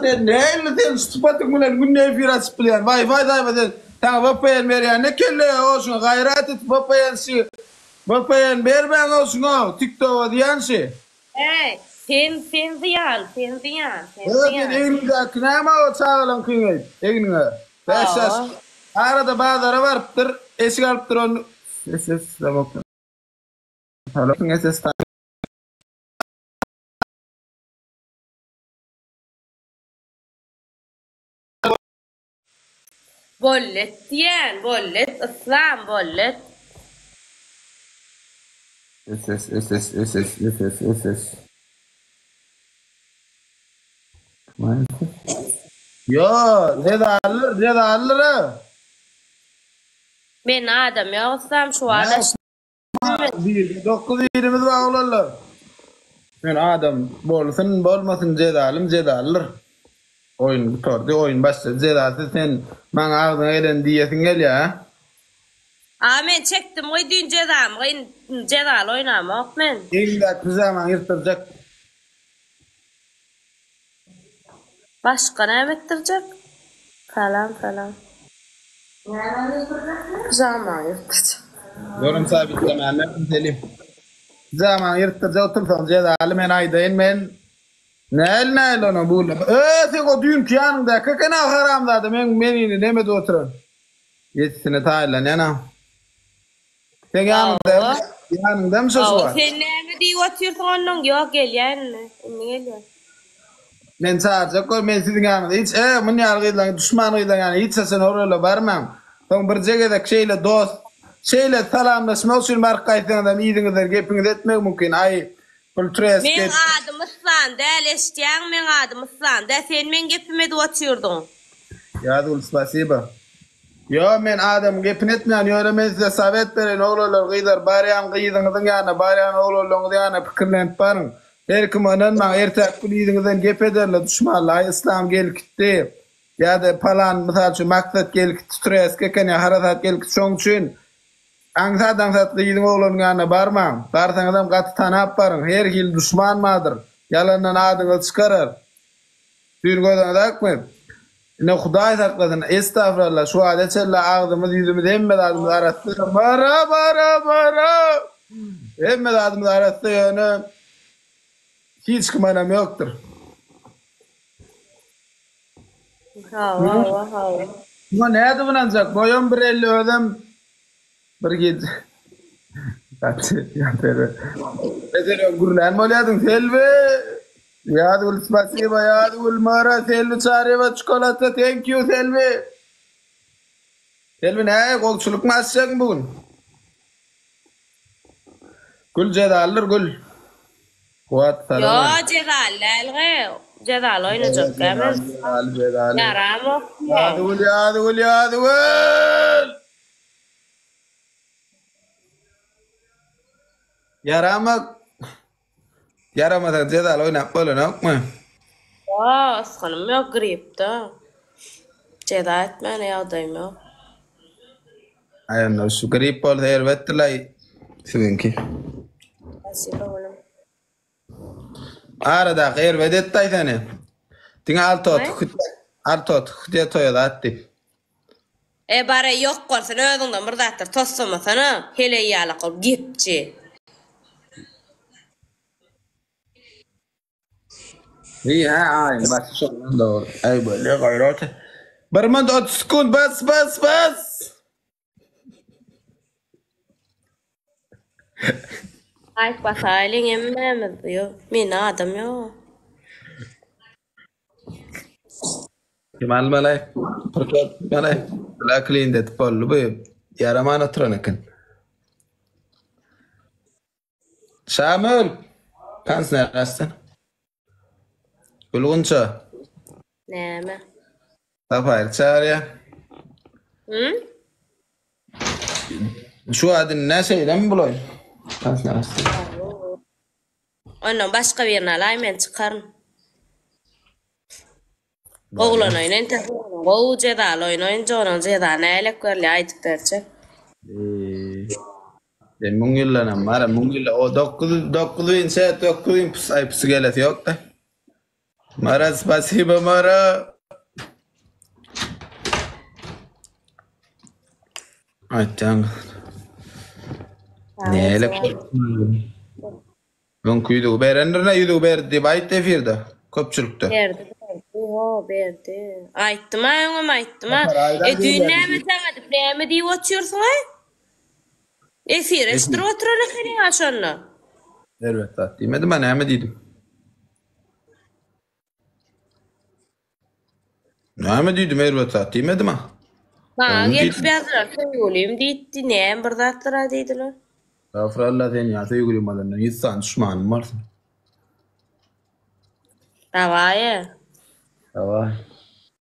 Sen neyle sen sıfatın bilen günne firas bilen Wi-Fi da sen ta VPN ver ne kelle olsun gayret et VPN vermen olsun o TikTok'a diyansı. Hey, sen ziyan. Evet elinde kinama o sağlan kıymet egnine. Esas arada bazıları varıptır esik alıptır onu. Ses tamam. Hala ses Bollet diyen, bollet, ıslam bollet. SS. Yo, ne alır? Ben adam yoksam şu anda Bir 9-20 bağlarlar. Ben adam bolsun bolmasın cedalır. Oyun bitordu, oyun başladı. Cedalsı sen bana ağzına gelen diyesin gel ya. men çektim oy dün cedam. Cedal oynamak men. İlla bir zaman yırtıracak. Başka ne ettirecek? Falan. Zaman yırtacak. Yorum sabitleme ben selim. Zaman yırtıracak otursan cedalı men aydayın men. Nel onu buğla. Sen o dünkü yanında kakana haramdadı men menini demedi oturun. Yetişine taylan yana. Sen yanında mı söz var? Sen ne diye oturuyorsun onun yok gel yani. Ne geliyor? Men çağıracak o men sizin yanında hiç mun yargıyla düşmanıyla yani hiç sen oraya varmam. Son bir cegede şeyle dost şeyle salamlaşma usul markaytan adam iyidinizler gepiniz etmek mümkün ay kultres Men adım ıslan del eştiyan men adım ıslan de sen men gepime de oturdun. Ya dul spasiba. Yo men adam gepin etmeyen yöre men size savet veren oğlular gıydar bariyan gıydınızın yana bariyan oğlularınızın yana fikirlenip barın. Her kim onanma ertek bilidinizden gep ederler düşmanlar İslam gel gitti. Ya da falan misal şu maksat gel gitti stres kekene harasat gel gitti şoň üçin aňsat gıydın oğlularının yana barmam. Barsan adam gatı tanap barın. Her hil düşman madır. Yalandan adyňy çıkarar. Dürgodan adakmy? Ne Hudaý sakladın estağfurullah şu adetçelle ağzımız yüzümüz emme adımız arasında bara emme adımız arasında yani hiç kımanam yoktur. Ha. Bu ne adı bunancak? Boyun 1.50 ödem bir git. Mesela gurlan mı olyadın selvi? Yadul spasiba yadul mara selvi çareva çikolata thank you selvi. Selvi ne kolçuluk mu açacaksın bugün? Gül cedalır gül. Kuat sana. Yo cedal oynayacak hemen. Cedal. Yaramok. Yadul. Yaramaz cedal oynap böyle yok mu? Aslanım yok grip da. Ceda etmen yağdayım yok. Aynen şu grip ol her vettilay sizinki. Asiba oğlum. Arada her vedettay seni. Dine altot hüdiye toyada attı. Bare yok korsan ödünden bir dattır tossamasana. Hele yalak ol gipçi. İyi ha aynen bak şu doğru. Ay böyle gayret. Barman 30 sekund bas. Ay basalın emmemiz diyor. Min adam yok. Kemal malay. Perkat malay. La clean det pollu bu. Yaraman oturanıkın. Şamil. Kans nereden? Gülünço. Neme? Tapayır çağır ya. Hı? Şu adın ne şeyden mi bulayım? Kans nereden? Ondan başka birine alayım çıkarım. Oğlan oynayın da. Oğul cedal oynayınca onun cedal ne elek görle aytık dercek. Mungillanam mara mungilla o 9.000 saat 9.000 pısı gelesi yok da. Mara, spasiba Mara. Aytcan. Neyle ben kuydu berendirne yudu berdi bayt efirde köpçülükte. Berdi. Yo berdi. Aytdım ayağım aytdım ha. Aydan değil Düğünleme yani. sana dipneme diye oturuyorsun ha? Efir estir oturana kere aşanla. Evet, demedim ben näme diýdim. Näme diýdim Erwet demedim ha. Ha Onu gelip diýdim. yazdılar. Söyleyeyim diýdi. Ne bir zatlara diýdiler. Gafurallah sen ya sevgilim malından insan düşmanım varsın. Davaya. Tamam.